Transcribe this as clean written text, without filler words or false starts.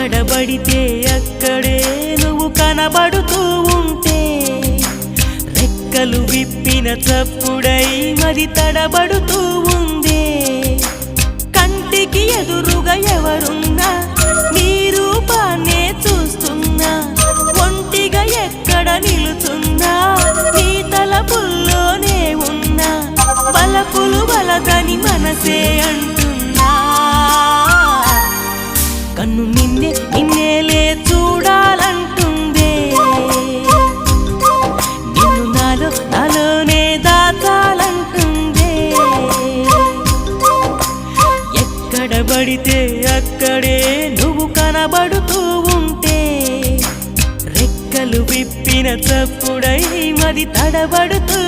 ఎక్కడబడితే అక్కడే నువ్వు కనబడుతూ ఉంటే రెక్కలు విప్పిన చప్పుడై మరి తడబడుతూ ఉందే కంటికి ఎదురుగా ఎవరున్నా నీ రూపాన్నే చూస్తున్నా ఒంటిగా ఎక్కడ నిలుచున్నా నీ తలపుల్లోనే ఉన్నా బలపులు వలదని మనసే అంటున్నా కన్ను నిన్నేలే చూడాలంటుందే నిన్ను నాలోనే దాచాలంటుందే ఎక్కడబడితే అక్కడే నువ్వు కనబడుతూ ఉంటే రెక్కలు విప్పిన చప్పుడై మరి తడబడుతూ